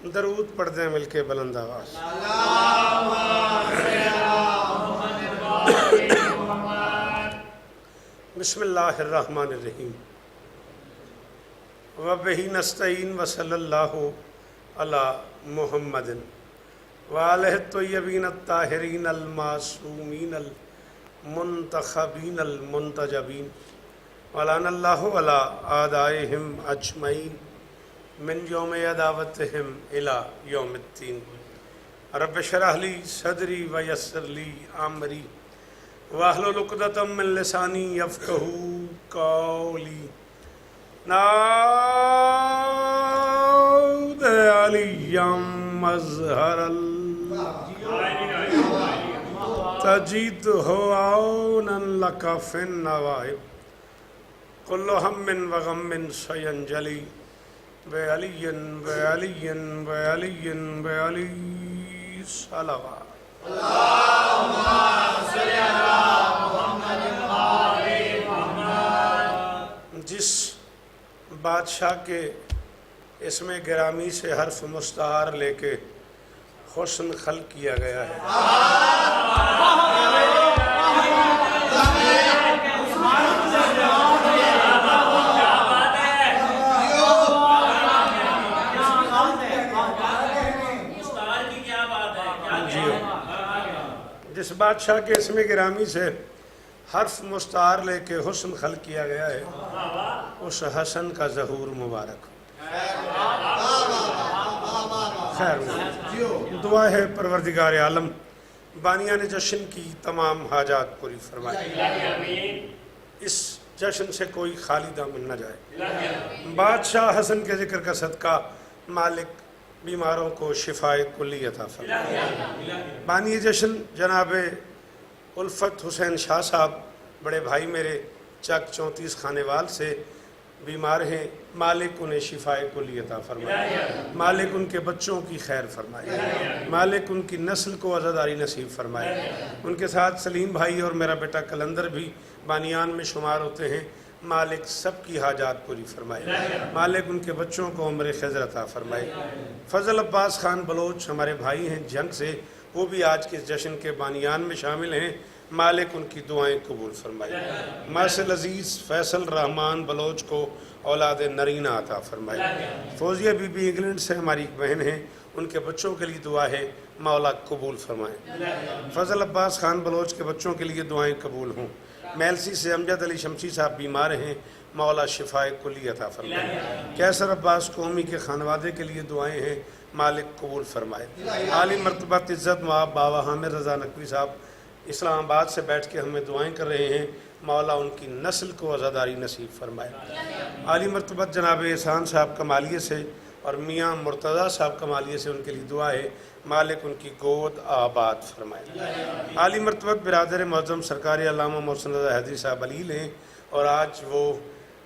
درود پڑھتے ہیں مل کے بلند آواز۔ بسم اللہ الرحمن الرحیم۔ وبہ نستعین وصلی اللہ علی محمد وآلہ الطیبین الطاہرین المعصومین المنتخبین المنتجبین ولعن اللہ علی اعدائہم اجمعین من یوم عداوتہم الی یوم الدین۔ رب اشرح لی صدری ویسر لی امری واحلل عقدۃ من لسانی یفقہوا قولی۔ نعوذ علیہ مظہر تجدہ عونا لک فی النوائب کل ہم وغم سینجلی بعلی بعلی بعلی بعلی صلوات۔ جس بادشاہ کے اسم گرامی سے حرف مستعار لے کے حسن خلق کیا گیا ہے، جس بادشاہ کے اسم گرامی سے حرف مستعار لے کے حسن خلق کیا گیا ہے، اس حسن کا ظہور مبارک ہو۔ خیر دعا ہے پروردگار عالم بانیان جشن کی تمام حاجات پوری فرمائے، اس جشن سے کوئی خالی دامن نہ جائے۔ بادشاہ حسن کے ذکر کا صدقہ مالک بیماروں کو شفائے کلی عطا فرمائے۔ بانی جشن جناب الفت حسین شاہ صاحب بڑے بھائی میرے چک 34 خانے وال سے بیمار ہیں، مالک انہیں شفائے کلی عطا فرمائے، مالک ان کے بچوں کی خیر فرمائے، مالک ان کی نسل کو عزاداری نصیب فرمائے۔ ان کے ساتھ سلیم بھائی اور میرا بیٹا کلندر بھی بانیان میں شمار ہوتے ہیں، مالک سب کی حاجات پوری فرمائے، مالک ان کے بچوں کو عمر خضر عطا فرمائے۔ فضل عباس خان بلوچ ہمارے بھائی ہیں جنگ سے، وہ بھی آج کے جشن کے بانیان میں شامل ہیں، مالک ان کی دعائیں قبول فرمائے۔ ماسل عزیز فیصل رحمان بلوچ کو اولاد نرینہ عطا فرمائے۔ فوزیہ بی بی انگلینڈ سے ہماری ایک بہن ہیں، ان کے بچوں کے لیے دعا ہے مولا قبول فرمائے۔ فضل عباس خان بلوچ کے بچوں کے لیے دعائیں قبول ہوں۔ میلسی سے امجد علی شمسی صاحب بیمار ہیں، مولا شفائے کلی عطا فرمائے۔ کیسر عباس قومی کے خانوادے کے لیے دعائیں ہیں، مالک قبول فرمائے۔ عالی مرتبہ عزت مآب بابا حامد رضا نقوی صاحب اسلام آباد سے بیٹھ کے ہمیں دعائیں کر رہے ہیں، مولا ان کی نسل کو عزاداری نصیب فرمائے۔ عالی مرتبہ جناب احسان صاحب کمالیے سے اور میاں مرتضیٰ صاحب کمالیے سے ان کے لیے دعا ہے، مالک ان کی گود آباد فرمائے۔ عالی مرتبہ برادر معظم سرکار علامہ محسن رضا حیدری صاحب علیل ہیں، اور آج وہ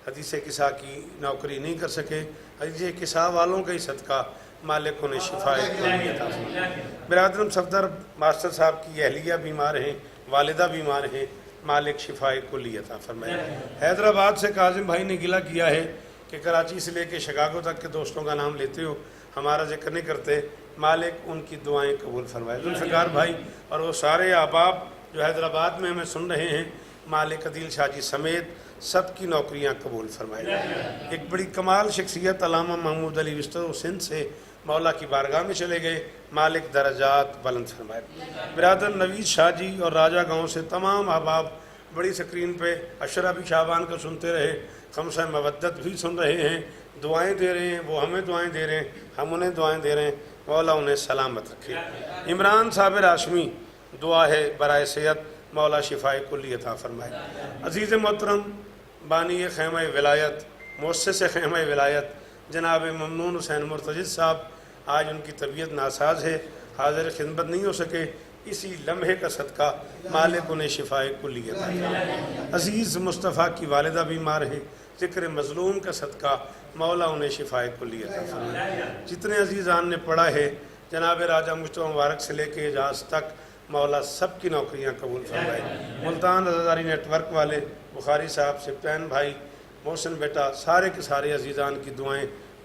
حدیث قصہ کی نوکری نہیں کر سکے، حدیث قصہ والوں کا ہی صدقہ مالک انہیں شفائے کلی عطا فرمائے۔ برادرم صفدر ماسٹر صاحب کی اہلیہ بیمار ہیں، والدہ بیمار ہیں، مالک شفائے کلی عطا فرمائے۔ حیدرآباد سے کاظم بھائی نے گلہ کیا ہے کہ کراچی سے لے کے شکاگو تک کے دوستوں کا نام لیتے ہو، ہمارا ذکر نہیں کرتے، مالک ان کی دعائیں قبول فرمائے۔ ذوالفقار بھائی اور وہ سارے احباب جو حیدرآباد میں ہمیں سن رہے ہیں، مالک عدیل شاہ جی سمیت سب کی نوکریاں قبول فرمائے۔ ایک بڑی کمال شخصیت علامہ محمود علی وسطی سندھ سے مولا کی بارگاہ میں چلے گئے، مالک درجات بلند فرمائے۔ برادر نوید شاہ جی اور راجہ گاؤں سے تمام احباب بڑی سکرین پہ عشرہ بھی شعبان کو سنتے رہے، خمسہ مودت بھی سن رہے ہیں، دعائیں دے رہے ہیں، وہ ہمیں دعائیں دے رہے ہیں، ہم انہیں دعائیں دے رہے ہیں، مولا انہیں سلامت رکھے۔ عمران صابر ہاشمی دعا ہے برائے صحت، مولا شفائے کلی عطا فرمائے۔ عزیز محترم بانی خیمہ ولایت مؤسس خیمہ ولایت جناب ممنون حسین مرتضی صاحب، آج ان کی طبیعت ناساز ہے، حاضر خدمت نہیں ہو سکے، اسی لمحے کا صدقہ مالک انہیں شفائے کلی عطا فرمائے۔ عزیز مصطفیٰ کی والدہ بیمار ہیں، ذکر مظلوم کا صدقہ مولا انہیں شفائے کلی عطا فرمائے۔ جتنے عزیزان نے پڑھا ہے جناب راجہ مجتبیٰ مبارک سے لے کے اعجاز تک، مولا سب کی نوکریاں قبول فرمائے۔ ملتان عزاداری نیٹ ورک والے بخاری صاحب سے پین بھائی محسن بیٹا، سارے کے سارے عزیزان کی دعائیں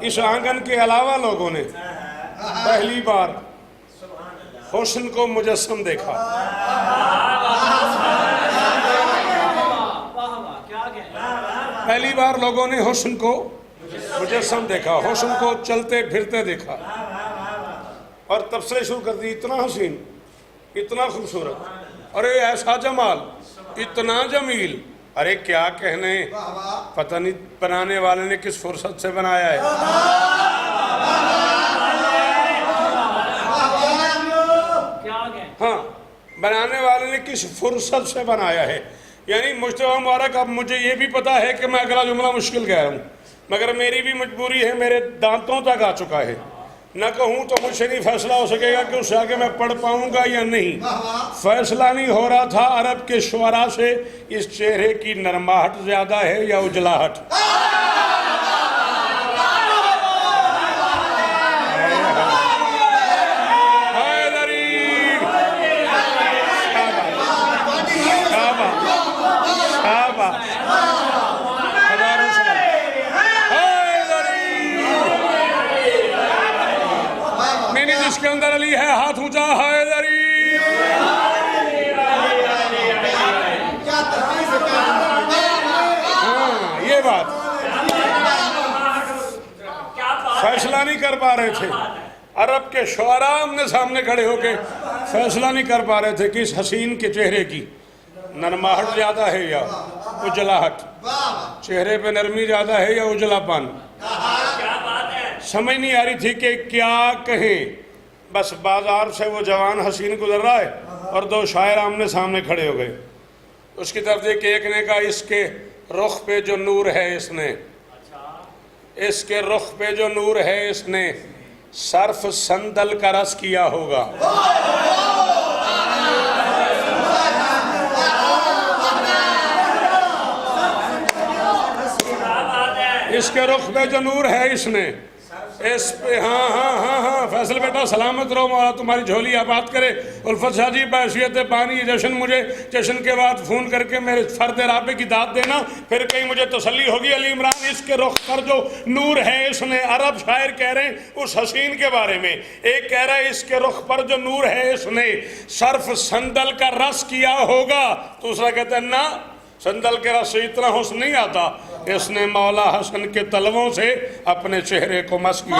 اس آنگن کے علاوہ لوگوں نے پہلی بار حسن کو مجسم دیکھا. پہلی بار لوگوں نے حسن کو مجسم دیکھا، حسن کو چلتے پھرتے دیکھا اور تبصرے شروع کر دی. اتنا حسین، اتنا خوبصورت، ارے ایسا جمال، اتنا جمیل، ارے کیا کہنے، پتہ نہیں بنانے والے نے کس فرصت سے بنایا ہے. ہاں، بنانے والے نے کس فرصت سے بنایا ہے. یعنی مجتبیٰ مبارک، اب مجھے یہ بھی پتا ہے کہ میں اگلا جملہ مشکل کہہ رہا ہوں، مگر میری بھی مجبوری ہے، میرے دانتوں تک آ چکا ہے. نہ کہوں تو مجھ سے نہیں فیصلہ ہو سکے گا کہ اس سے آگے میں پڑھ پاؤں گا یا نہیں. فیصلہ نہیں ہو رہا تھا عرب کے شعراء سے اس چہرے کی نرماہٹ زیادہ ہے یا اجلاہٹ. اس کے اندر علی ہے، ہاتھ اونچا، حیدری. ہاں، یہ بات فیصلہ نہیں کر پا رہے تھے عرب کے شعراء آمنے سامنے کھڑے ہو کے فیصلہ نہیں کر پا رہے تھے کہ اس حسین کے چہرے کی نرماہٹ زیادہ ہے یا اجلاہٹ، چہرے پہ نرمی زیادہ ہے یا اجلا پن. سمجھ نہیں آ رہی تھی کہ کیا کہیں. بس بازار سے وہ جوان حسین گزر رہا ہے اور دو شاعر آمنے سامنے کھڑے ہو گئے. اس کی طرف دیکھ کے ایک نے کہا اس کے رخ پہ جو نور ہے اس کے رخ پہ جو نور ہے اس نے صرف سندل کا رس کیا ہوگا. اس کے رخ پہ جو نور ہے اس نے اس پہ. ہاں فیصل بیٹا سلامت رہو، مولا تمہاری جھولی آباد کرے. الفت شاہ جی بحیثیت پانی جشن، مجھے جشن کے بعد فون کر کے میرے فرد رابطے کی داد دینا، پھر کہیں مجھے تسلی ہوگی. علی عمران اس کے رخ پر جو نور ہے اس نے، عرب شاعر کہہ رہے ہیں اس حسین کے بارے میں. ایک کہہ رہا ہے اس کے رخ پر جو نور ہے اس نے صرف سندل کا رس کیا ہوگا. دوسرا کہتا ہے نہ، سندل کے رس سے اتنا حسن نہیں آتا، اس نے مولا حسن کے تلووں سے اپنے چہرے کو مس کیا.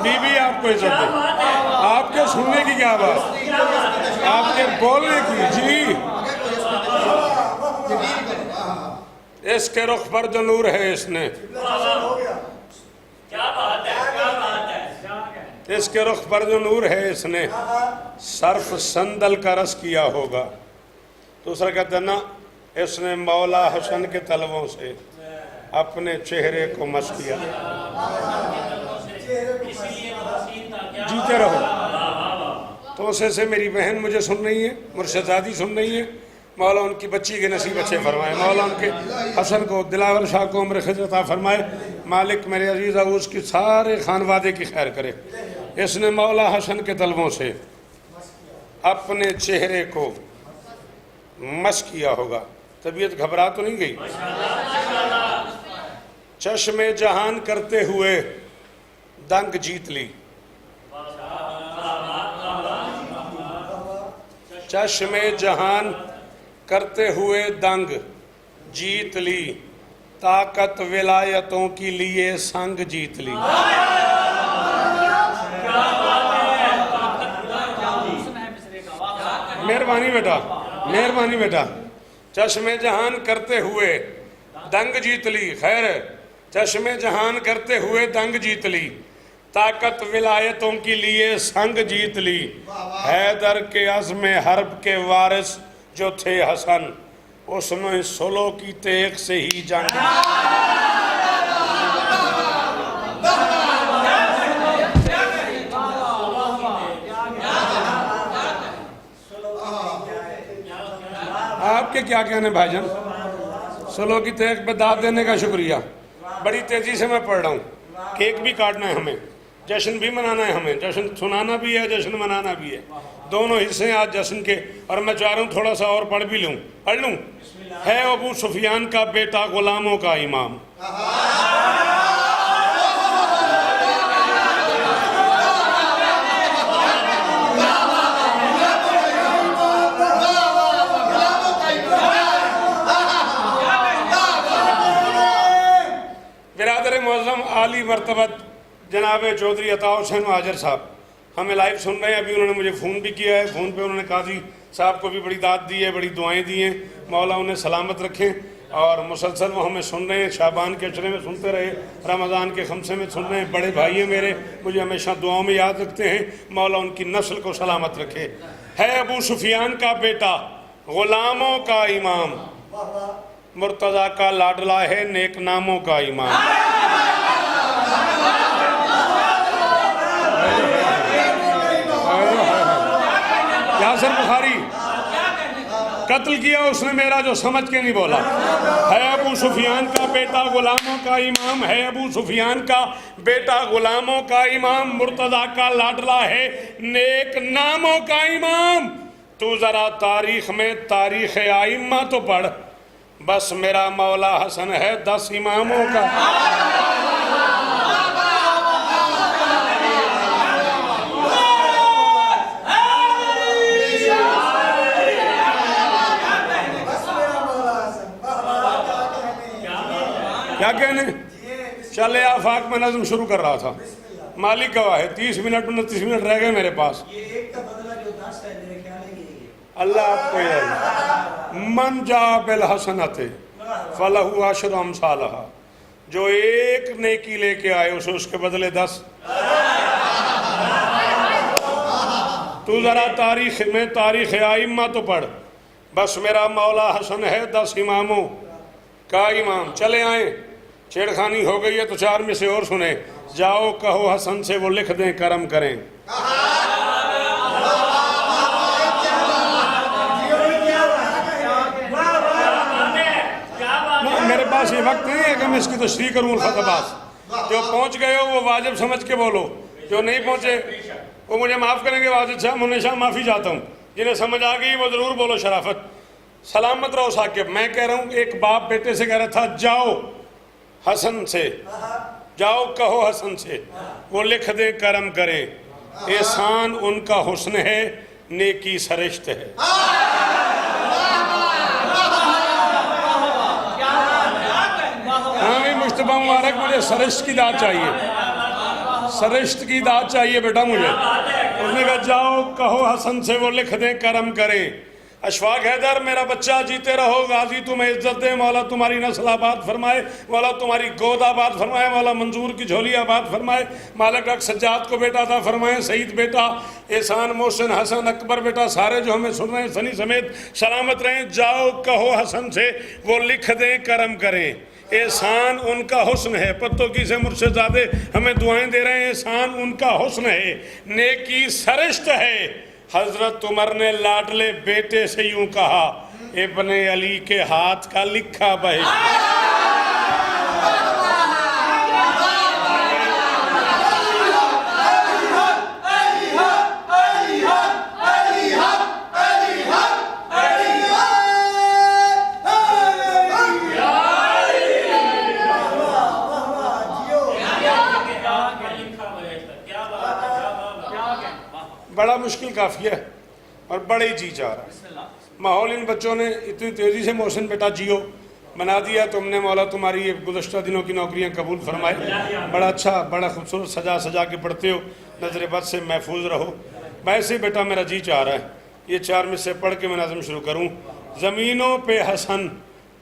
بی بی آپ کو عزت دے، آپ کے سننے کی کیا بات، آپ کے بولنے کی. جی، اس کے رخ پر جو نور ہے اس نے، اس کے رخ پر جو نور ہے اس نے صرف سندل کا رس کیا ہوگا. دوسرا کہتا ہے نا، اس نے مولا حسن کے تلووں سے اپنے چہرے کو مس کیا. جیتے رہو. توسے سے میری بہن مجھے سن رہی ہے، مرشد زادی سن رہی ہے. مولا ان کی بچی کے نصیب اچھے فرمائے، مولا ان کے حسن کو، دلاور شاہ کو عمر خضر عطا فرمائے. مالک میرے عزیز اس کی سارے خانوادے کی خیر کرے. اس نے مولا حسن کے طلبوں سے اپنے چہرے کو مس کیا ہوگا. طبیعت گھبرا تو نہیں گئی؟ چشم جہان کرتے ہوئے دنگ جیت لی. چشم جہان کرتے ہوئے دنگ جیت لی، طاقت ولایتوں کی لیے سنگ جیت لی. مہربانی بیٹا، مہربانی بیٹا. چشم جہان کرتے ہوئے دنگ جیت لی، خیر ہے. چشم جہان کرتے ہوئے دنگ جیت لی، طاقت ولایتوں کی لیے سنگ جیت لی. حیدر کے عزم حرب کے وارث جو تھے حسن، اس نے سلو کی تیغ سے ہی جنگ. آپ کے کیا کہنے بھائی جان؟ سلو کی تیغ پہ داد دینے کا شکریہ. بڑی تیزی سے میں پڑھ رہا ہوں. کیک بھی کاٹنا ہے ہمیں, جشن بھی منانا ہے ہمیں, جشن سنانا بھی ہے, جشن منانا بھی ہے. دونوں حصے ہیں آج جشن کے. اور میں چاہ رہا ہوں تھوڑا سا اور پڑھ بھی لوں. پڑھ لوں. ہے ابو سفیان کا بیٹا غلاموں کا امام. برادر معظم عالی مرتبت جناب چودھری عطا حسین مہاجر صاحب ہمیں لائیو سن رہے ہیں. ابھی انہوں نے مجھے فون بھی کیا ہے. فون پہ انہوں نے قاضی صاحب کو بھی بڑی داد دی ہے, بڑی دعائیں دی ہیں. مولا انہیں سلامت رکھیں. اور مسلسل وہ ہمیں سن رہے ہیں. شعبان کے عشرے میں سنتے رہے, رمضان کے خمسے میں سن رہے ہیں. بڑے بھائی ہیں میرے, مجھے ہمیشہ دعاؤں میں یاد رکھتے ہیں. مولا ان کی نسل کو سلامت رکھے. ہے ابو سفیان کا بیٹا غلاموں کا امام, مرتضیٰ کا لاڈلا ہے نیک ناموں کا امام. یاسر بخاری قتل کیا اس نے میرا جو سمجھ کے نہیں بولا. ہے ابو سفیان کا بیٹا غلاموں کا امام, ہے ابو سفیان کا بیٹا غلاموں کا امام, مرتضیٰ کا لاڈلا ہے نیک ناموں کا امام. تو ذرا تاریخ میں تاریخ ائمہ تو پڑھ, بس میرا مولا حسن ہے 10 اماموں کا. کیا کہنے؟ چلے آفاق میں نظم شروع کر رہا تھا. مالک گواہ ہے 30 منٹ 29 منٹ رہ گئے میرے پاس. اللہ آپ کو یہ من جا بالحسنت فلہ عشر امثالہا, جو ایک نیکی لے کے آئے اسے اس کے بدلے 10. تو ذرا تاریخ میں تاریخ ائمہ تو پڑھ, بس میرا مولا حسن ہے 10 اماموں کا امام. چلے آئیں, چھیڑخانی ہو گئی ہے تو 4 میں سے اور سنیں. جاؤ کہو حسن سے وہ لکھ دیں کرم کریں. میرے پاس یہ وقت نہیں ہے کہ میں اس کی تشریح کروں. الخطبات جو پہنچ گئے ہو وہ واجب سمجھ کے بولو, جو نہیں پہنچے وہ مجھے معاف کریں گے. واجد صاحب ہمیشہ معافی چاہتا ہوں. جنہیں سمجھ آ گئی وہ ضرور بولو شرافت. سلامت رہو ثاقب. میں کہہ رہا ہوں ایک باپ بیٹے سے کہہ رہا تھا جاؤ حسن سے, جاؤ کہو حسن سے وہ لکھ دیں کرم کریں. احسان ان کا حسن ہے, نیکی سرشت ہے. مشتبہ مبارک مجھے سرشت کی داد چاہیے, سرشت کی داد چاہیے بیٹا مجھے. اس نے کہا جاؤ کہو حسن سے وہ لکھ دیں کرم کریں. اشفاق حیدر میرا بچہ جیتے رہو, غازی تمہیں عزت دے, مولا تمہاری نسل آباد فرمائے, مولا تمہاری گود آباد فرمائے, مولا منظور کی جھولی آباد فرمائے, مالک ڈاکٹر سجاد کو بیٹا عطا فرمائے, سعید بیٹا, احسان, محسن, حسن, اکبر بیٹا, سارے جو ہمیں سن رہے ہیں سنی سمیت سلامت رہیں. جاؤ کہو حسن سے وہ لکھ دیں کرم کریں. احسان ان کا حسن ہے, پتوں کی سے مرشد زادے ہمیں دعائیں دے رہے ہیں. احسان ان کا حسن ہے, نیکی سرشت ہے. حضرت عمر نے لاڈلے بیٹے سے یوں کہا, ابن علی کے ہاتھ کا لکھا بہشت. بڑا مشکل کافی ہے اور بڑے جی چاہ رہا ہے. ماحول ان بچوں نے اتنی تیزی سے محسن بیٹا جیو بنا دیا. تم نے مولا تمہاری یہ گزشتہ دنوں کی نوکریاں قبول فرمائے. بڑا اچھا بڑا خوبصورت سجا سجا کے پڑھتے ہو, نظر بد سے محفوظ رہو. ویسے بیٹا میرا جی چاہ رہا ہے یہ 4 میں سے پڑھ کے میں نظم شروع کروں. زمینوں پہ حسن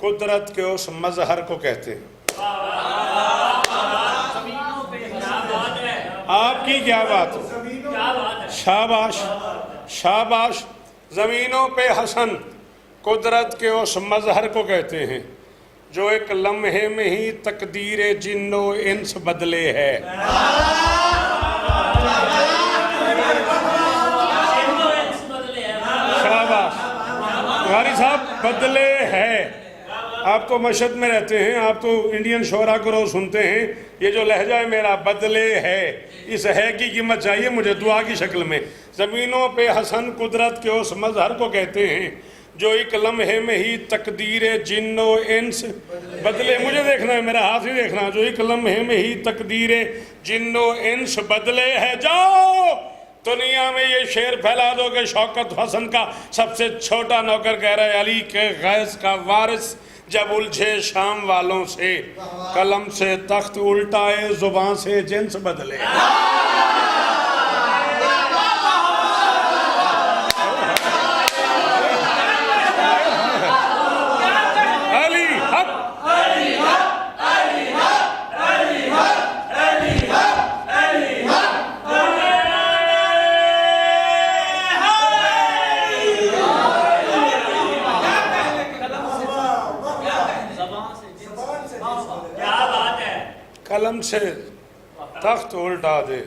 قدرت کے اس مظہر کو کہتے ہیں. آپ کی کیا بات ہے, شاباش شاباش. زمینوں پہ حسن قدرت کے اس مظہر کو کہتے ہیں جو ایک لمحے میں ہی تقدیر جن و انس بدلے ہے. شاباش بخاری صاحب, بدلے ہے. آپ تو مشہد میں رہتے ہیں، آپ تو انڈین شعراء کو روز سنتے ہیں، یہ جو لہجہ ہے میرا بدلے ہے، اس ہے کی قیمت چاہیے مجھے دعا کی شکل میں۔ زمینوں پہ حسن قدرت کے اس مظہر کو کہتے ہیں جو ایک لمحے میں ہی تقدیر جن و انس بدلے، مجھے دیکھنا ہے، میرا ہاتھ ہی دیکھنا، جو ایک لمحے میں ہی تقدیر جن و انس بدلے ہے، جاؤ دنیا میں یہ شعر پھیلا دو کہ شوکت حسن کا سب سے چھوٹا نوکر کہہ رہا ہے علی کے غیث کا وارث جب الجھے شام والوں سے، قلم سے تخت الٹائے زبان سے جنس بدلے۔ قلم سے تخت الٹا دے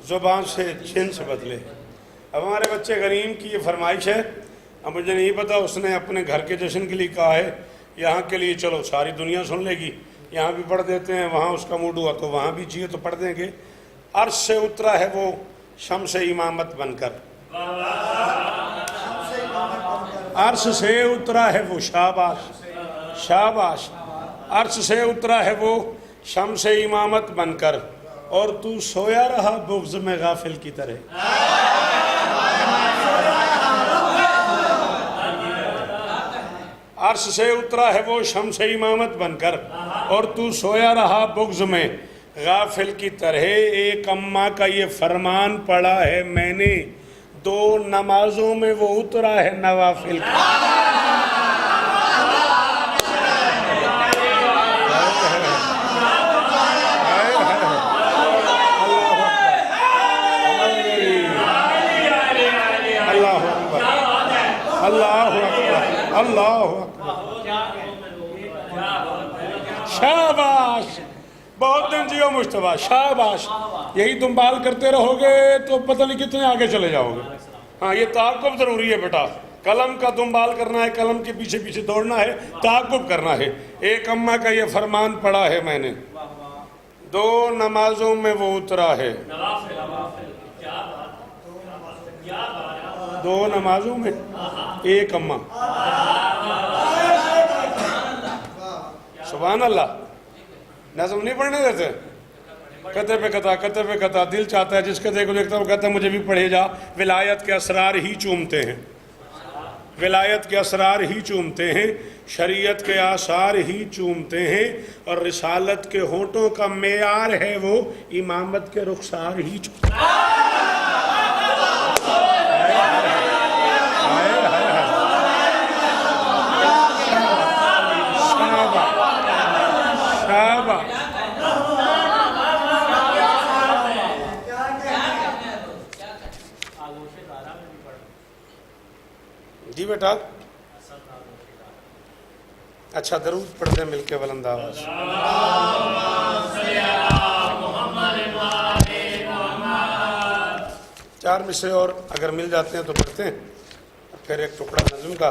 زبان سے جنس بدلے۔ اب ہمارے بچے غنیم کی یہ فرمائش ہے، اب مجھے نہیں پتا، اس نے اپنے گھر کے جشن کے لیے کہا ہے، یہاں کے لیے چلو ساری دنیا سن لے گی، یہاں بھی پڑھ دیتے ہیں، وہاں اس کا موڈ ہوا تو وہاں بھی چاہیے تو پڑھ دیں گے۔ عرش سے اترا ہے وہ شمس امامت بن کر، عرش سے اترا ہے وہ، شاباش شاباش، عرش سے اترا ہے وہ شمس امامت بن کر، اور تو سویا رہا بغض میں غافل کی طرح۔ عرش سے اترا ہے وہ شمس امامت بن کر، اور تو سویا رہا بغض میں غافل کی طرح۔ ایک اماں کا یہ فرمان پڑھا ہے میں نے، 2 نمازوں میں وہ اترا ہے نوافل کا۔ اللہ شاباش، بہت دن جیو مجتبیٰ، شاباش، یہی تم بال کرتے رہو گے تو پتہ نہیں کتنے آگے چلے جاؤ گے۔ ہاں یہ تعاقب ضروری ہے بیٹا، قلم کا تم بال کرنا ہے، قلم کے پیچھے پیچھے دوڑنا ہے، تعاقب کرنا ہے۔ ایک اماں کا یہ فرمان پڑھا ہے میں نے، 2 نمازوں میں وہ اترا ہے، 2 نمازوں میں ایک اماں، سبحان اللہ۔ نظم نہیں پڑھنے دیتے، قطع پہ قطع، قطع پہ قطع، دل چاہتا ہے جس قطعے کو دیکھتا ہے وہ کہتا ہے مجھے بھی پڑھے جا۔ ولایت کے اسرار ہی چومتے ہیں، ولایت کے اسرار ہی چومتے ہیں، شریعت کے آثار ہی چومتے ہیں، اور رسالت کے ہونٹوں کا معیار ہے وہ امامت کے رخسار ہی چومتے ہیں۔ جی بیٹا، اچھا درود پڑھتے ہیں مل کے بلند آواز۔ 4 مصرے اور اگر مل جاتے ہیں تو پڑھتے ہیں، پھر ایک ٹکڑا نظم کا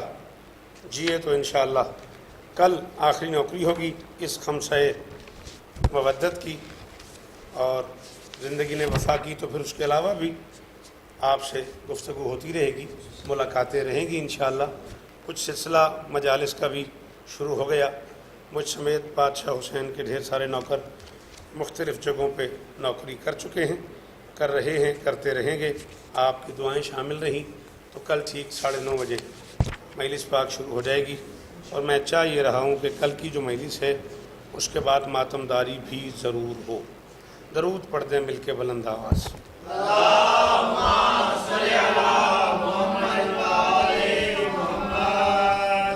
جیے تو انشاءاللہ کل آخری نوکری ہوگی اس خمسہ مودت کی، اور زندگی نے وفا کی تو پھر اس کے علاوہ بھی آپ سے گفتگو ہوتی رہے گی، ملاقاتیں رہیں گی انشاءاللہ۔ کچھ سلسلہ مجالس کا بھی شروع ہو گیا، مجھ سمیت بادشاہ حسین کے ڈھیر سارے نوکر مختلف جگہوں پہ نوکری کر چکے ہیں، کر رہے ہیں، کرتے رہیں گے۔ آپ کی دعائیں شامل رہیں تو کل ٹھیک 9:30 بجے مجلس پاک شروع ہو جائے گی، اور میں چاہ یہ رہا ہوں کہ کل کی جو مجلس ہے اس کے بعد ماتمداری بھی ضرور ہو۔ درود پڑھ دیں مل کے بلند آواز۔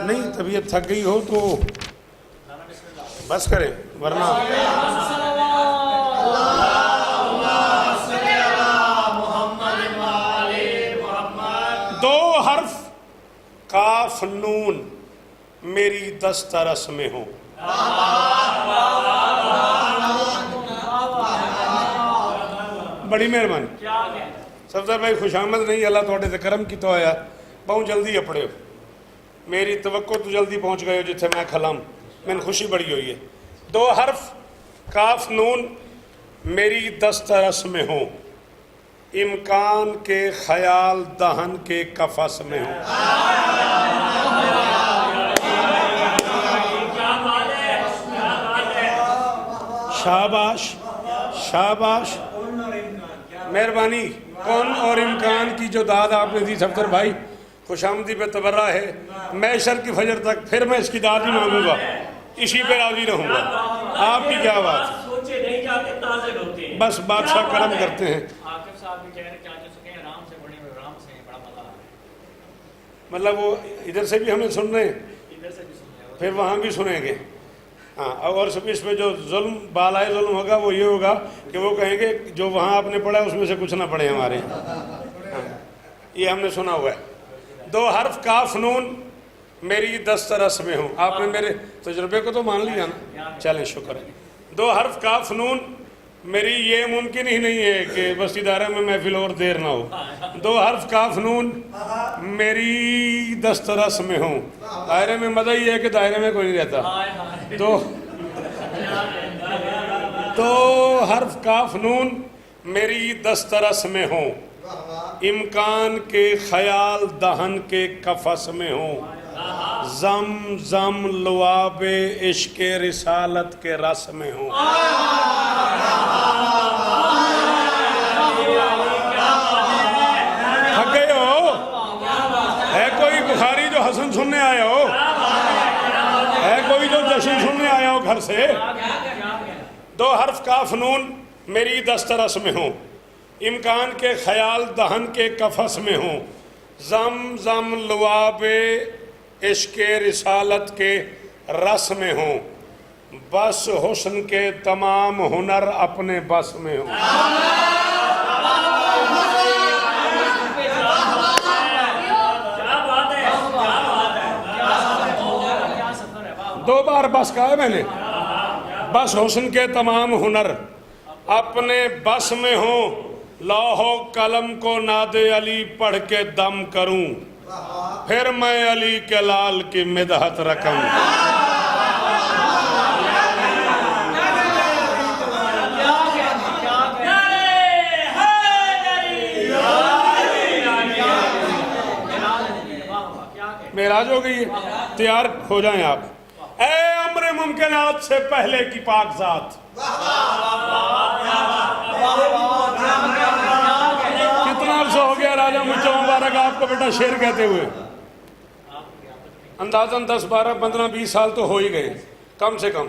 نہیں طبیعت تھک گئی ہو تو بس کریں، ورنہ دو حرف کاف نون میری دست رس میں ہو۔ بڑی مہربانی سفدر بھائی، خوش آمد نہیں، اللہ تھوڑے سے کرم کی تو آیا، بہت جلدی اپڑے ہو، میری توقع تو جلدی پہنچ گئے ہو جتھے میں کھلام میں خوشی بڑی ہوئی ہے 2 حرف کاف نون میری دست رس میں ہوں امکان کے خیال دہن کے قفس میں ہوں شاباش شاباش مہربانی کون اور امکان کی جو داد آپ نے دی صفدر بھائی خوش آمدی پہ تبرہ ہے میں عشر کی فجر تک پھر میں اس کی داد ہی مانگوں گا اسی پہ راضی رہوں گا آپ کی کیا بات سوچے نہیں جاتے تازے ہوتے ہیں بس بادشاہ کرم کرتے ہیں عاقب صاحب بھی کہہ رہے چاچے سکیں آرام سے بڑے ہوئے آرام سے بڑا مزہ آ رہا ہے مطلب وہ ادھر سے بھی ہمیں سن رہے ہیں ادھر سے بھی سن رہے پھر وہاں بھی سنیں گے ہاں اور سب اس میں جو ظلم بالائے ظلم ہوگا وہ یہ ہوگا کہ وہ کہیں گے جو وہاں آپ نے پڑھا اس میں سے کچھ نہ پڑھے ہمارے ہاں یہ ہم نے سنا ہوا ہے 2 حرف کاف نون میری دست رس میں ہوں آپ نے میرے تجربے کو تو مان لیا نا چلیں شکر ہے 2 حرف کاف نون میری یہ ممکن ہی نہیں ہے کہ بس ادارہ میں محفل اور دیر نہ ہو 2 حرف کاف نون میری دست رس میں ہوں دائرے میں مزہ ہی ہے کہ دائرے میں کوئی نہیں رہتا 2 حرف کاف نون میری دست رس میں ہوں امکان کے خیال دہن کے قفس میں ہوں زم زم لعاب عشق رسالت کے رس میں ہوں تھک گئے ہو ہے کوئی بخاری جو حسن سننے آیا ہو ہے کوئی جو جشن سننے آیا ہو گھر سے 2 حرف کاف نون میری دست رس میں ہوں امکان کے خیال دہن کے قفس میں ہوں زم زم لعاب عشق رسالت کے رس میں ہوں بس حسن کے تمام ہنر اپنے بس میں ہوں دو بار بس کہا ہے میں نے بس حسن کے تمام ہنر اپنے بس میں ہوں لوح و قلم کو ناد علی پڑھ کے دم کروں پھر میں علی کے لال کی مدحت رقم معراج ہو گئی ہے تیار ہو جائیں آپ اے امر ممکنات سے پہلے کی پاک ذات کتنا عرصہ ہو گیا راجہ مجھے مبارک آپ کو بیٹا شیر کہتے ہوئے اندازاً 10 12 15 20 سال تو ہو ہی گئے کم سے کم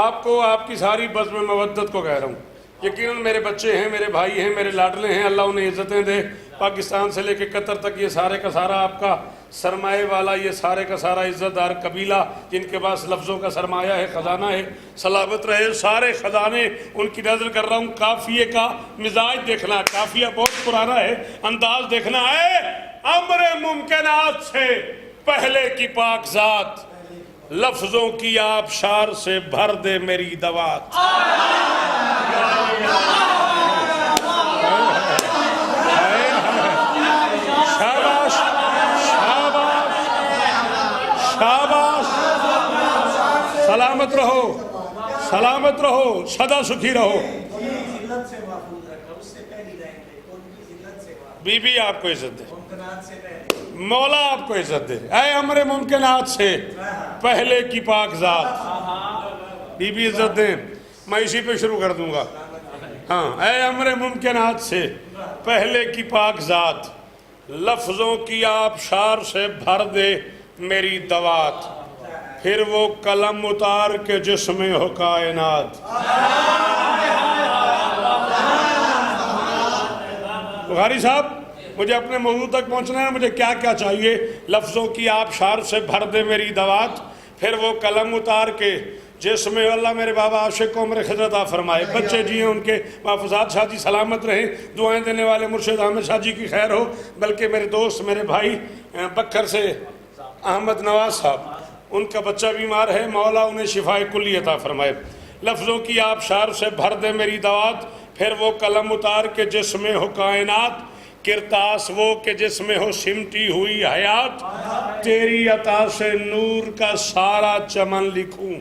آپ کو آپ کی ساری بزم مودت کو کہہ رہا ہوں یقیناً میرے بچے ہیں میرے بھائی ہیں میرے لاڈلے ہیں اللہ انہیں عزتیں دے پاکستان سے لے کے قطر تک یہ سارے کا سارا آپ کا سرمایہ والا یہ سارے کا سارا عزت دار قبیلہ جن کے پاس لفظوں کا سرمایہ ہے خزانہ ہے سلامت رہے سارے خزانے ان کی نظر کر رہا ہوں قافیے کا مزاج دیکھنا قافیہ بہت پرانا ہے انداز دیکھنا ہے امر ممکنات سے پہلے کی پاک ذات لفظوں کی آبشار سے بھر دے میری دوات شاباش شاباش شاباش سلامت رہو سدا سکھی رہو بی بی آپ کو عزت دے مولا آپ کو عزت دے اے امر ممکنات سے پہلے کی پاک ذات بی بی عزت دیں میں اسی پہ شروع کر دوں گا ہاں اے امر ممکنات سے پہلے کی پاک ذات لفظوں کی آبشار سے بھر دے میری دوات پھر وہ قلم اتار کے جس میں ہو کائنات بخاری صاحب مجھے اپنے موضوع تک پہنچنا ہے مجھے کیا کیا چاہیے لفظوں کی آبشار سے بھر دے میری دوات پھر وہ قلم اتار کے جس میں اللہ میرے بابا عاشق کو عمر خضر عطا فرمائے بچے جی ہیں ان کے محفوظات شاہ جی سلامت رہیں دعائیں دینے والے مرشد احمد شاہ جی کی خیر ہو بلکہ میرے دوست میرے بھائی بکر سے احمد نواز صاحب ان کا بچہ بیمار ہے مولا انہیں شفائے کلی عطا فرمائے لفظوں کی آبشار سے بھر دے میری دوات پھر وہ قلم اتار کے جس میں ہو کائنات کرتاس وہ کہ جس میں ہو سمٹی ہوئی حیات، تیری عطا سے نور کا سارا چمن لکھوں،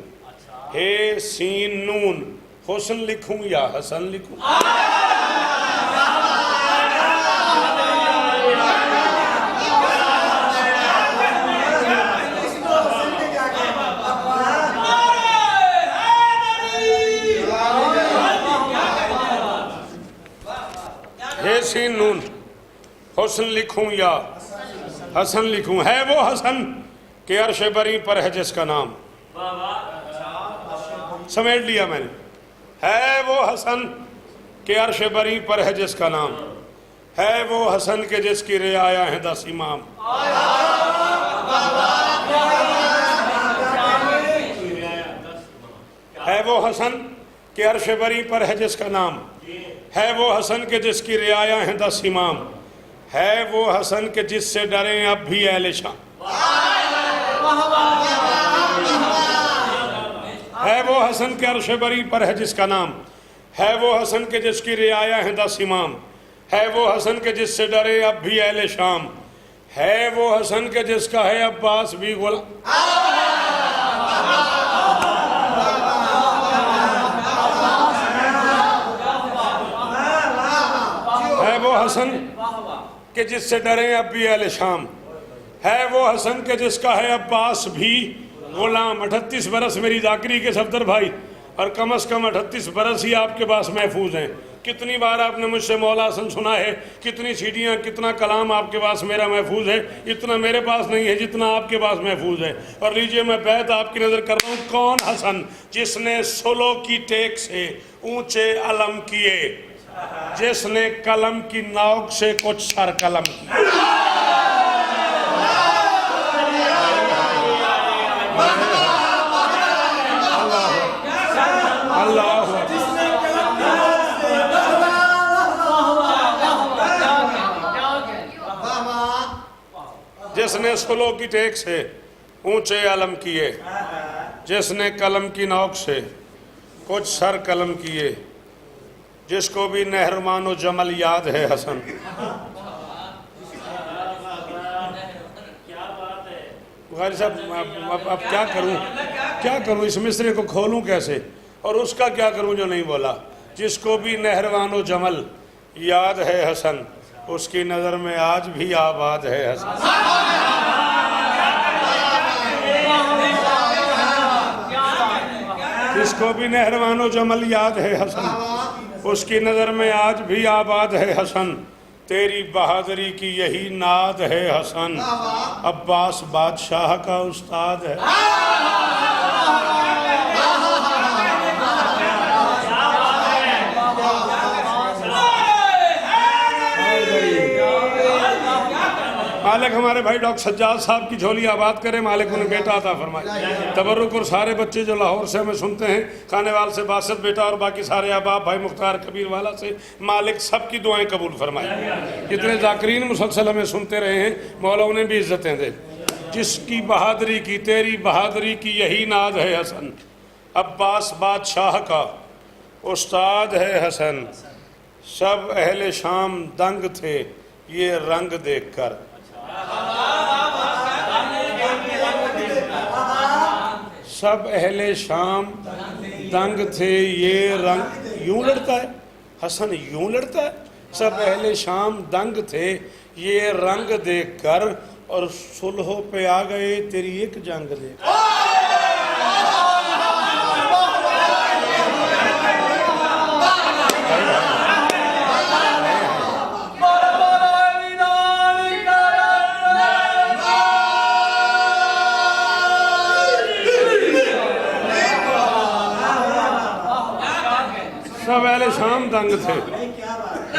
ہے سین نون حسن لکھوں یا حسن لکھوں؟ ہے سین نون حسن لکھوں یا حسن لکھوں؟ ہے وہ حسن کہ عرش بری پر ہے جس کا نام، سمیٹ لیا میں نے، ہے وہ حسن کہ عرش بری پر ہے جس کا نام، ہے وہ حسن کہ جس کی رعایا ہیں 10 امام، ہے وہ حسن کہ عرش بری پر ہے جس کا نام، ہے وہ حسن کہ جس کی رعایا ہیں 10 امام، ہے وہ حسن کہ جس سے ڈریں اب بھی اہل شام، ہے وہ حسن کہ عرش بری پر ہے جس کا نام، ہے وہ حسن کہ جس کی رعایا ہیں 10 امام، ہے وہ حسن کہ جس سے ڈرے اب بھی اہل شام، ہے وہ حسن کہ جس کا ہے عباس بھی غلام، ہے وہ حسن کہ جس سے ڈرے اب بھی اہل شام، ہے وہ حسن کہ جس کا ہے عباس بھی غلام۔ 38 برس میری ذاکری کے صفدر بھائی، اور کم از کم 38 برس ہی آپ کے پاس محفوظ ہیں۔ کتنی بار آپ نے مجھ سے مولا حسن سنا ہے، کتنی سیڑھیاں، کتنا کلام آپ کے پاس میرا محفوظ ہے، اتنا میرے پاس نہیں ہے جتنا آپ کے پاس محفوظ ہے۔ اور لیجئے میں بیت آپ کی نظر کر رہا ہوں، کون حسن جس نے سلو کی ٹیک سے اونچے علم کیے، جس نے قلم کی نوک سے کچھ سر قلم کیے۔ اللہ جس نے سلو کی ٹیک سے اونچے علم کیے، جس نے قلم کی نوک سے کچھ سر قلم کیے، جس کو بھی نہرمان و جمل یاد ہے حسن۔ غالب صاحب اب کیا کروں اس مصرے کو کھولوں کیسے، اور اس کا کیا کروں جو نہیں بولا؟ جس کو بھی نہروان و جمل یاد ہے حسن، اس کی نظر میں آج بھی آباد ہے حسن۔ جس کو بھی نہروان و جمل یاد ہے حسن، اس کی نظر میں آج بھی آباد ہے حسن۔ تیری بہادری کی یہی ناد ہے حسن، عباس بادشاہ کا استاد ہے۔ مالک ہمارے بھائی ڈاکٹر سجاد صاحب کی جھولی آباد کرے، مالک انہیں بیٹا عطا فرمائے۔ تبرک اور سارے بچے جو لاہور سے ہمیں سنتے ہیں، کھانے وال سے باسط بیٹا اور باقی سارے احباب، بھائی مختار کبیر والا سے، مالک سب کی دعائیں قبول فرمائے۔ جتنے ذاکرین مسلسل ہمیں سنتے رہے ہیں، مولا انہیں بھی عزتیں دے۔ جس کی بہادری کی، تیری بہادری کی یہی ناد ہے حسن، عباس بادشاہ کا استاد ہے حسن۔ سب اہل شام دنگ تھے یہ رنگ دیکھ کر، سب اہل شام دنگ تھے یہ رنگ، یوں لڑتا ہے حسن، یوں لڑتا ہے۔ سب اہل شام دنگ تھے یہ رنگ دیکھ کر، اور صلح پہ آ گئے تیری ایک جنگ دیکھ کر۔ سب اہل شام دنگ تھے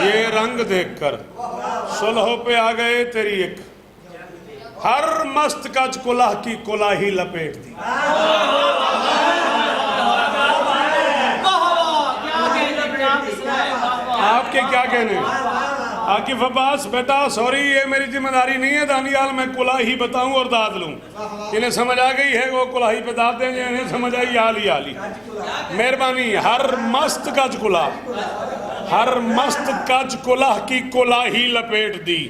یہ رنگ دیکھ کر، صلح پہ آ گئے تیری ایک، ہر مست کج کلہ کی کلاہی لپیٹ دی۔ آپ کے کیا کہنے؟ عاقف عباس بیٹا سوری، یہ میری ذمہ داری نہیں ہے دانیال، میں کلاہی بتاؤں اور داد لوں۔ انہیں سمجھ آ گئی ہے وہ کلاہی پہ داد دیں گے، انہیں سمجھ آئی آلی آلی۔ مہربانی، ہر مست کج کلا، ہر مست کج کلہ کی کلاہی لپیٹ دی،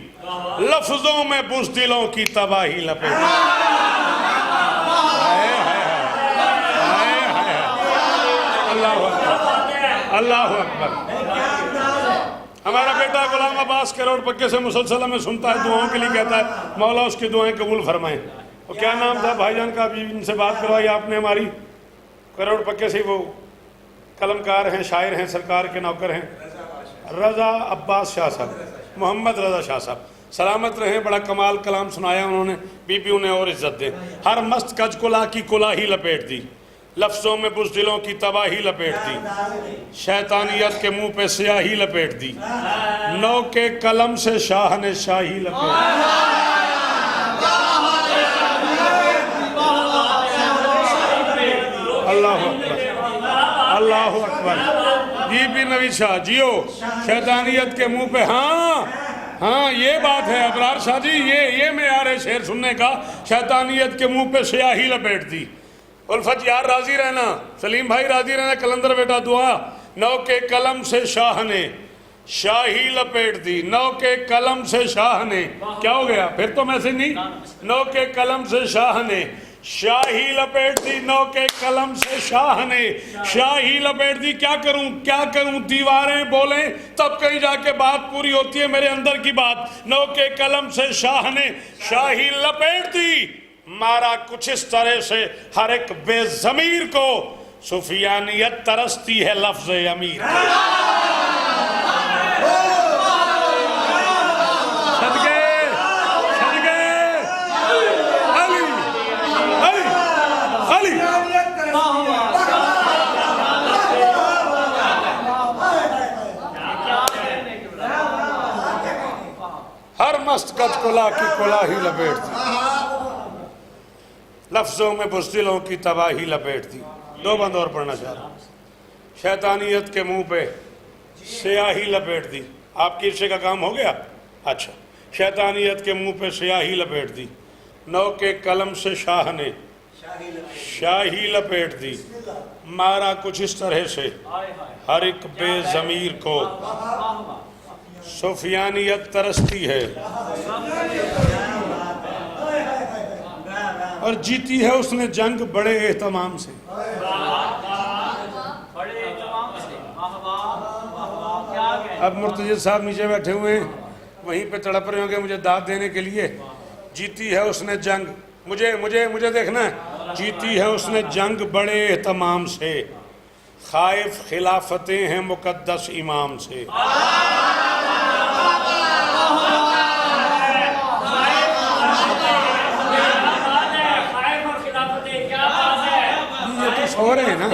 لفظوں میں بزدلوں کی تباہی لپیٹ دی۔ اللہ اکبر، اللہ اکبر۔ ہمارا بیٹا غلام عباس کروڑ پکے سے مسلسل ہمیں سنتا ہے، دعاؤں کے لیے کہتا ہے مولا اس کی دعائیں قبول فرمائیں۔ وہ کیا نام تھا بھائی جان کا؟ ابھی ان سے بات کروائی آپ نے ہماری، کروڑ پکے سے، وہ قلمکار ہیں، شاعر ہیں، سرکار کے نوکر ہیں، رضا عباس شاہ صاحب، محمد رضا شاہ صاحب، سلامت رہیں، بڑا کمال کلام سنایا انہوں نے، بی بی انہیں اور عزت دے۔ ہر مست کج کلا کی کلاہی لپیٹ دی، لفظوں میں بزدلوں کی تباہی لپیٹ دی، شیطانیت کے منہ پہ سیاہی لپیٹ دی، نو کے قلم سے شاہ نے شاہی لپیٹ دی۔ اللہ اکبر، اللہ اکبر۔ جی بھی نوید شاہ جیو، شیطانیت کے منہ پہ، ہاں یہ بات ہے ابرار شاہ جی، یہ معیار ہے شعر سننے کا، شیطانیت کے منہ پہ سیاہی لپیٹ دی۔ الفت یار راضی رہنا، سلیم بھائی راضی رہنا، کلندر بیٹا دعا۔ نو کے قلم سے شاہ نے شاہی لپیٹ دی، نو کے قلم سے شاہ نے، کیا ہو گیا پھر تو میسج نہیں، نو کے قلم سے شاہ نے شاہی لپیٹ دی، نو کے قلم سے شاہ نے شاہی لپیٹ دی۔ کیا کروں دیواریں بولیں تب کہیں جا کے بات پوری ہوتی ہے میرے اندر کی بات۔ نو کے قلم سے شاہ نے شاہی لپیٹ دی، مارا کچھ اس طرح سے ہر ایک بے ضمیر کو، سفیانیت ترستی ہے لفظ امیر۔ ہر مست کج کلا کی کلاہی لپیٹ دی، لفظوں میں بزدلوں کی تباہی لپیٹ دی۔ دو بند اور پڑھنا چاہ رہا ہوں۔ شیطانیت کے منہ پہ سیاہی لپیٹ دی، آپ کی عرصے کا کام ہو گیا؟ اچھا، شیطانیت کے منہ پہ سیاہی لپیٹ دی، نو کے قلم سے شاہ نے شاہی لپیٹ دی، مارا کچھ اس طرح سے ہر ایک بے ضمیر کو، سفیانیت ترستی ہے اور جیتی ہے اس نے جنگ بڑے اہتمام سے۔ اب مرتضی صاحب نیچے بیٹھے ہوئے ہیں، وہیں پہ تڑپ رہے ہوں گے مجھے داد دینے کے لیے۔ جیتی ہے اس نے جنگ، مجھے دیکھنا ہے، جیتی ہے اس نے جنگ بڑے اہتمام سے، خائف خلافتیں ہیں مقدس امام سے۔ ہو رہے ہیں نا،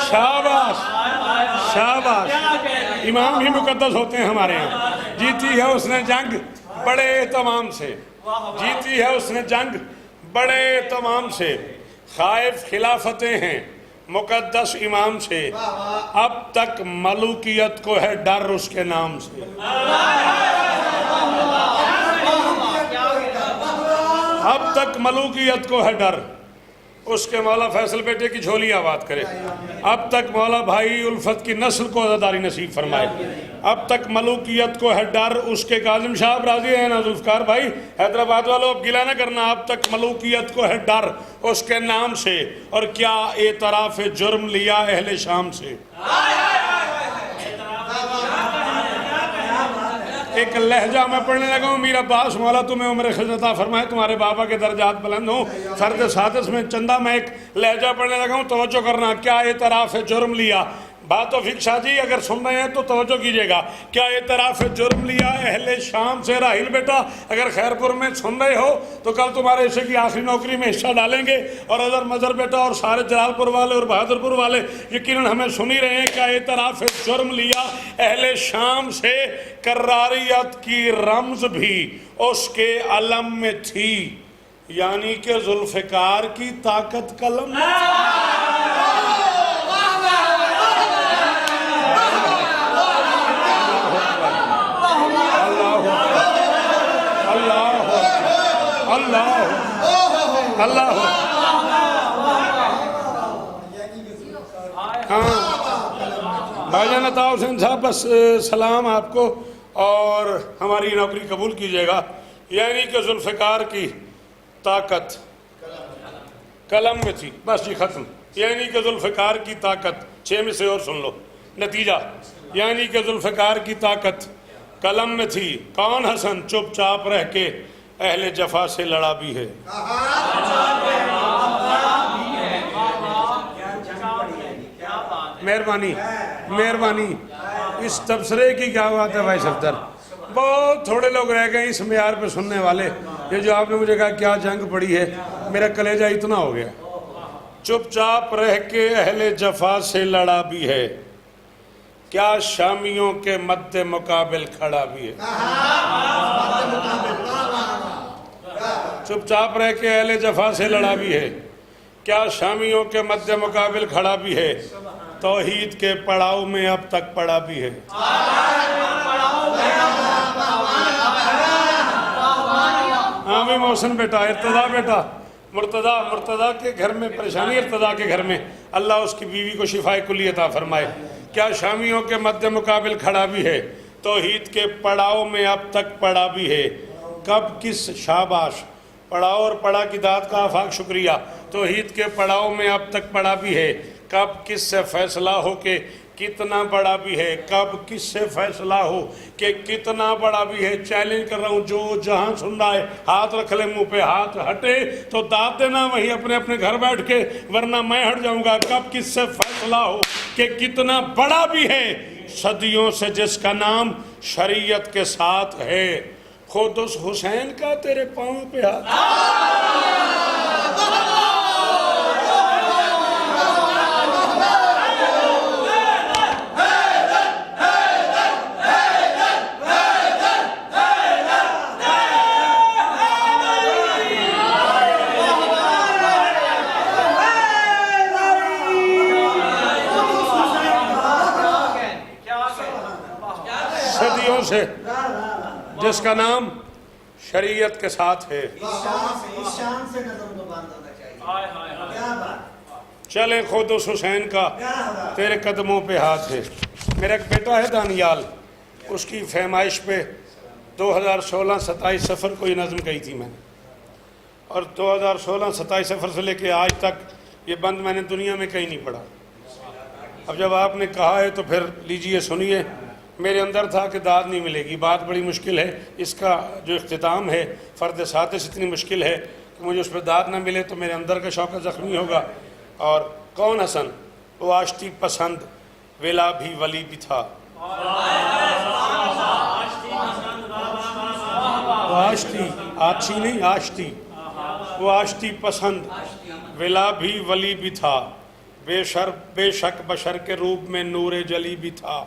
شاباش شاباش، امام بھی مقدس ہوتے ہیں ہمارے یہاں۔ جیتی ہے اس نے جنگ بڑے اہتمام سے، جیتی ہے اس نے جنگ بڑے اہتمام سے، خائف خلافتیں ہیں مقدس امام سے، اب تک ملوکیت کو ہے ڈر اس کے نام سے۔ اب تک ملوکیت کو ہے ڈر اس کے، مولا فیصل بیٹے کی جھولی آباد کرے۔ اب تک مولا بھائی الفت کی نسل کو عزاداری نصیب فرمائے۔ اب تک ملوکیت کو ہے ڈر اس کے، کاظم صاحب راضی ہیں نا، ذوالفقار بھائی حیدرآباد والوں اب گلہ نہ کرنا، اب تک ملوکیت کو ہے ڈر اس کے نام سے، اور کیا اعتراف جرم لیا اہل شام سے۔ ایک لہجہ میں پڑھنے لگا ہوں، میرا عباس مولا تمہیں عمر خضر عطا فرمائے، تمہارے بابا کے درجات بلند ہوں، فرد سادس میں چندہ میں ایک لہجہ پڑھنے لگا ہوں، توجہ کرنا، کیا اعتراف جرم لیا۔ بات توفیق شاہ جی اگر سن رہے ہیں تو توجہ کیجئے گا، کیا اعتراف جرم لیا اہل شام سے۔ راہیل بیٹا اگر خیرپور میں سن رہے ہو تو کل تمہارے حصے کی آخری نوکری میں حصہ ڈالیں گے، اور اگر مظہر بیٹا اور سارے جلال پور والے اور بہادر پور والے یقیناً ہمیں سن ہی رہے ہیں، کیا اعتراف جرم لیا اہل شام سے۔ کرراریت کی رمز بھی اس کے علم میں تھی، یعنی کہ ذوالفقار کی طاقت قلم میں اللہ بھائی جان عطا حسین صاحب بس سلام آپ کو اور ہماری نوکری قبول کیجیے گا. یعنی کہ ذوالفقار کی طاقت قلم میں تھی. بس جی ختم. یعنی کہ ذوالفقار کی طاقت 6 میں سے اور سن لو نتیجہ. یعنی کہ ذوالفقار کی طاقت قلم میں تھی. کون حسن چپ چاپ رہ کے اہل جفا سے لڑا بھی ہے. مہربانی مہربانی. اس تبصرے کی کیا بات ہے بھائی صفدر؟ بہت تھوڑے لوگ رہ گئے اس معیار پہ سننے والے. یہ جو آپ نے مجھے کہا کیا جنگ پڑی ہے، میرا کلیجہ اتنا ہو گیا. چپ چاپ رہ کے اہل جفا سے لڑا بھی ہے، کیا شامیوں کے مد مقابل کھڑا بھی ہے. چپ چاپ رہ کے اہل جفا سے لڑا بھی ہے، کیا شامیوں کے مد مقابل کھڑا بھی ہے. توحید کے پڑاؤ میں اب تک پڑا بھی ہے. آمین محسن بیٹا، ارتضیٰ بیٹا، مرتضیٰ کے گھر میں پریشانی. ارتضیٰ کے گھر میں اللہ اس کی بیوی کو شفائے کلی عطا فرمائے. کیا شامیوں کے مد مقابل کھڑا بھی ہے، توحید کے پڑاؤ میں اب تک پڑا بھی ہے. کب کس شاباش پڑاؤ اور پڑا کی داد کا آفاق شکریہ. توحید کے پڑاؤ میں اب تک پڑا بھی ہے. کب کس سے فیصلہ ہو کہ کتنا بڑا بھی ہے. کب کس سے فیصلہ ہو کہ کتنا بڑا بھی ہے. چیلنج کر رہا ہوں جو جہاں سن رہا ہے ہاتھ رکھ لے منہ پہ. ہاتھ ہٹے تو داد دینا وہی اپنے اپنے گھر بیٹھ کے، ورنہ میں ہٹ جاؤں گا. کب کس سے فیصلہ ہو کہ کتنا بڑا بھی ہے، صدیوں سے جس کا نام شریعت کے ساتھ ہے. خود اس حسین کا تیرے پاؤں پہ ہاتھ. صدیوں سے جس کا نام شریعت کے ساتھ ہے. چلے خود اس حسین کا تیرے قدموں پہ ہاتھ ہے. میرا ایک بیٹا ہے دانیال، اس کی فہمائش پہ 2016-27 سفر کو یہ نظم کہی تھی میں نے، اور 2016-27 سفر سے لے کے آج تک یہ بند میں نے دنیا میں کہیں نہیں پڑھا. اب جب آپ نے کہا ہے تو پھر لیجئے سنیے. میرے اندر تھا کہ داد نہیں ملے گی، بات بڑی مشکل ہے. اس کا جو اختتام ہے فرد سادس اتنی مشکل ہے کہ مجھے اس پہ داد نہ ملے تو میرے اندر کا شوق زخمی ہوگا. اور کون حسن وہ آشتی پسند ولا بھی ولی بھی تھا. آشتی آچھی نہیں آشتی، وہ آشتی پسند ولا بھی ولی بھی تھا. بے شک بشر کے روپ میں نور جلی بھی تھا.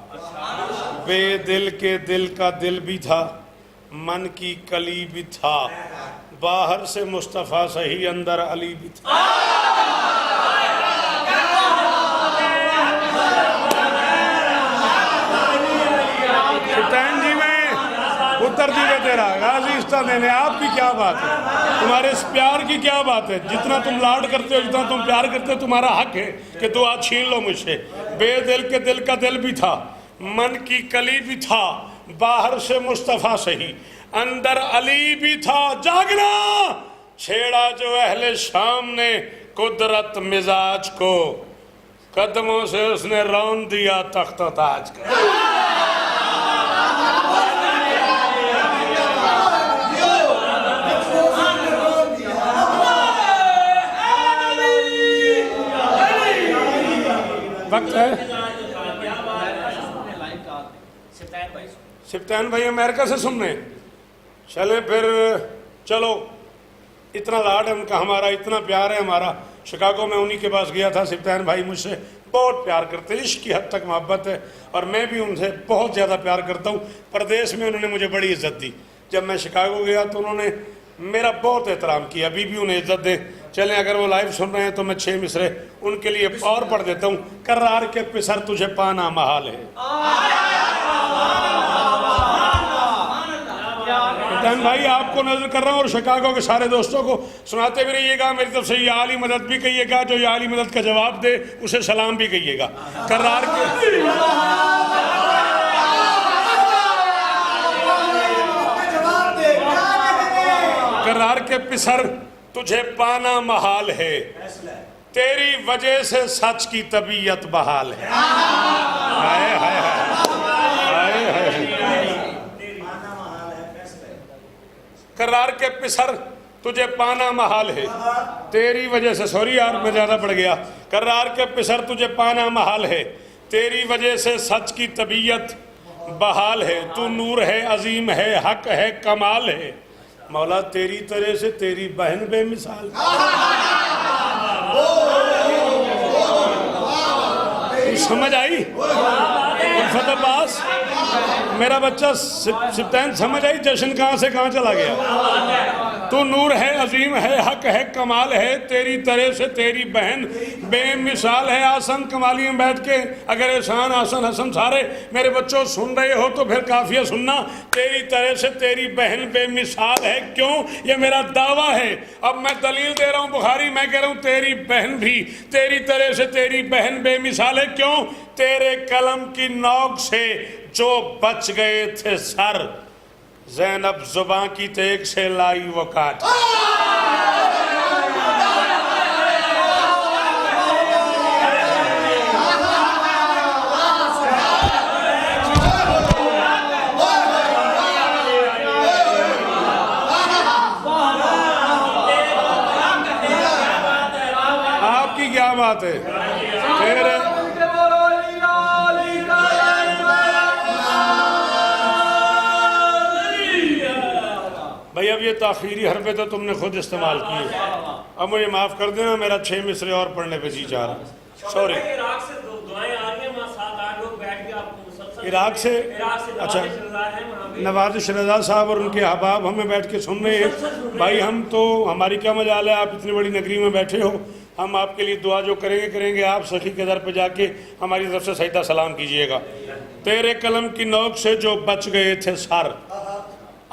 بے دل کے دل کا دل بھی تھا، من کی کلی بھی تھا. باہر سے مصطفیٰ صحیح اندر علی بھی تھا. سلطان جی میں اتر دیوے تیرا غازی استا دینے. آپ کی کیا بات ہے، تمہارے اس پیار کی کیا بات ہے. جتنا تم لاڈ کرتے ہو، جتنا تم پیار کرتے ہو، تمہارا حق ہے کہ تو آج چھین لو مجھ سے. بے دل کے دل کا دل بھی تھا، من کی کلی بھی تھا. باہر سے مصطفیٰ صحیح اندر علی بھی تھا. جاگنا چھیڑا جو اہل شام نے قدرت مزاج کو، قدموں سے اس نے رون دیا تخت و تاج کا. وقت ہے سبتین بھائی امریکہ سے سننے. چلے پھر چلو، اتنا لاڈ ہے ان کا ہمارا، اتنا پیار ہے ہمارا. شکاگو میں انہی کے پاس گیا تھا. سبتین بھائی مجھ سے بہت پیار کرتے ہیں، عشق کی حد تک محبت ہے، اور میں بھی ان سے بہت زیادہ پیار کرتا ہوں. پردیس میں انہوں نے مجھے بڑی عزت دی. جب میں شکاگو گیا تو انہوں نے میرا بہت احترام کیا. ابھی بھی انہیں عزت دیں. چلیں اگر وہ لائیو سن رہے ہیں تو میں 6 مصرے ان کے لیے اور پڑھ دیتا ہوں. کرار کے پسر تجھے پانا محال ہے. سلطان بھائی آپ کو نظر کر رہا ہوں اور شکاگو کے سارے دوستوں کو سناتے بھی رہیے گا، میری طرف سے یا علی مدد بھی کہیے گا، جو یا علی مدد کا جواب دے اسے سلام بھی کہیے گا۔ کرار کے پسر تجھے پانا محال ہے، تیری وجہ سے سچ کی طبیعت بحال ہے۔ ہائے ہائے ہائے ہائے۔ کرار کے پسر تجھے پانا محال ہے، تیری وجہ سے، سوری یار میں زیادہ پڑھ گیا، کرار کے پسر تجھے پانا محال ہے، تیری وجہ سے سچ کی طبیعت بحال ہے، تو نور ہے، عظیم ہے، حق ہے، کمال ہے، مولا تیری طرح سے تیری بہن بے مثال۔ سمجھ آئی الفت عباس؟ میرا بچہ سبتین سمجھ آئی جشن کہاں سے کہاں چلا گیا؟ تو نور ہے، عظیم ہے، حق ہے، کمال ہے، تیری طرح سے تیری بہن بے مثال ہے۔ آسن کمالی میں بیٹھ کے اگر احسان آسن حسن سارے میرے بچوں سن رہے ہو تو پھر کافی سننا، تیری طرح سے تیری بہن بے مثال ہے۔ کیوں؟ یہ میرا دعویٰ ہے، اب میں دلیل دے رہا ہوں بخاری، میں کہہ رہا ہوں تیری بہن بھی تیری طرح سے تیری بہن بے مثال ہے۔ کیوں؟ تیرے قلم کی نوک سے جو بچ گئے تھے سر، زینب زباں کی تیغ سے لائی وہ کاٹ۔ آپ کی کیا بات ہے؟ بھئی اب یہ تاخیری حرفیں تو تم نے خود استعمال کی ہے، اب مجھے معاف کر دینا، میرا 6 مصرے اور پڑھنے پہ جی چاہ رہا، سوری۔ عراق سے دعائیں آ رہی ہیں، وہاں 7-8 لوگ بیٹھ کے آپ کو مسلسل عراق سے اچھا نوازش رضا صاحب اور ان کے احباب ہمیں بیٹھ کے سن رہے ہیں۔ بھائی ہم تو، ہماری کیا مجال ہے، آپ اتنی بڑی نگری میں بیٹھے ہو، ہم آپ کے لیے دعا جو کریں گے، آپ سخی کے در پہ جا کے ہماری طرف سے سجدہ سلام کیجئے گا۔ تیرے قلم کی نوک سے جو بچ گئے تھے سر،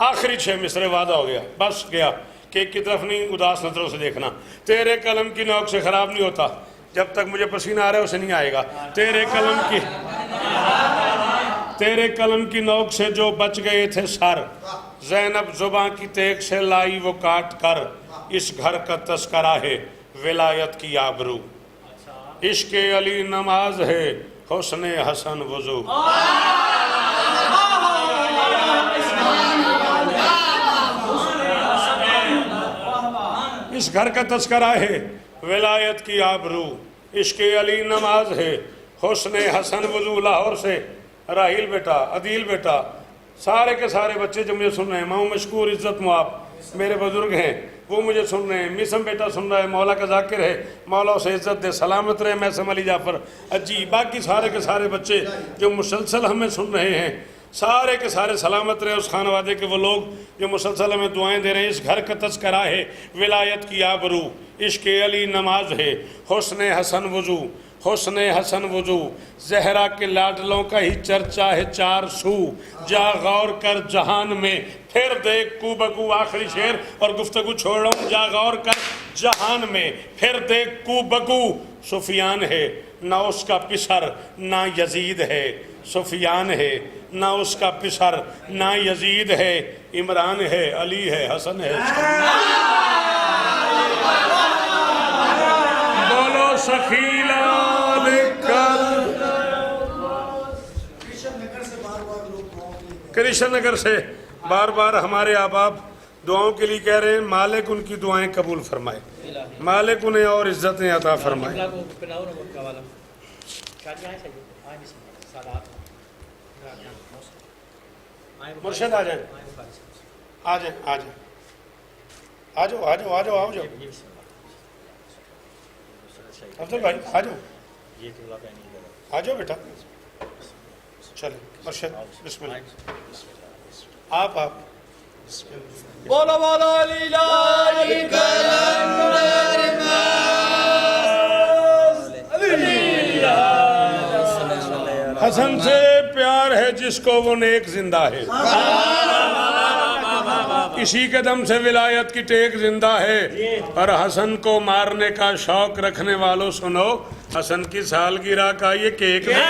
آخری 6 مصرے وعدہ ہو گیا، بس گیا کہ ایک کی طرف نہیں، اداس نظروں سے دیکھنا۔ تیرے قلم کی نوک سے خراب نہیں ہوتا، جب تک مجھے پسینہ آ رہا ہے اسے نہیں آئے گا۔ تیرے قلم کی نوک سے جو بچ گئے تھے سر، زینب زباں کی تیغ سے لائی وہ کاٹ کر، اس گھر کا تذکرہ ہے ولایت کی آبرو، عشق علی نماز ہے حسن حسن وضو۔ اس گھر کا تذکرہ ہے ولایت کی آبرو، عشق علی نماز ہے حسن حسن وضو۔ لاہور سے راہیل بیٹا، عدیل بیٹا، سارے کے سارے بچے جو مجھے سن رہے ہیں، ماؤں مشکور، عزت مواب میرے بزرگ ہیں، وہ مجھے سن رہے ہیں۔ میسم بیٹا سن رہا ہے، مولا کا ذاکر ہے، مولا اسے عزت دے، سلامت رہے میسم علی جعفر اجی، باقی سارے کے سارے بچے جو مسلسل ہمیں سن رہے ہیں، سارے کے سارے سلامت رہے اس خانوادے کے وہ لوگ جو مسلسل ہمیں دعائیں دے رہے ہیں۔ اس گھر کا تذکرہ ہے ولایت کی آبرو، عشق علی نماز ہے حسن حسن وضو، حسن حسن وضو، زہرا کے لاڈلوں کا ہی چرچا ہے 4 سو، جا غور کر جہان میں پھر دیکھ کو بکو۔ آخری شعر اور گفتگو چھوڑ رہا ہوں، جا غور کر جہان میں پھر دیکھ کو بکو۔ سفیان ہے نہ اس کا پسر نہ یزید ہے، سفیان ہے نہ اس کا پسر نہ یزید ہے، عمران ہے، علی ہے، حسن ہے۔ بولو سخیلا کرشن نگر سے بار بار ہمارے احباب دعاؤں کے لیے کہہ رہے ہیں، مالک ان کی دعائیں قبول فرمائے، مالک انہیں اور عزتیں عطا فرمائے۔ مرشد آ جائیں، آ جائیں، آ جائیں، آ جاؤ، آ جاؤ، آ جاؤ، آ جاؤ، افضل بھائی آ جاؤ، آ جاؤ بیٹا، چلیں مرشد بسم اللہ، آپ بولو بولو علی کلندر حسن سے پیار ہے جس کو وہ نیک زندہ ہے، اسی کے دم سے ولایت کی ٹیک زندہ ہے، اور حسن کو مارنے کا شوق رکھنے والوں سنو، حسن کی سالگرہ کا یہ کیک ہے۔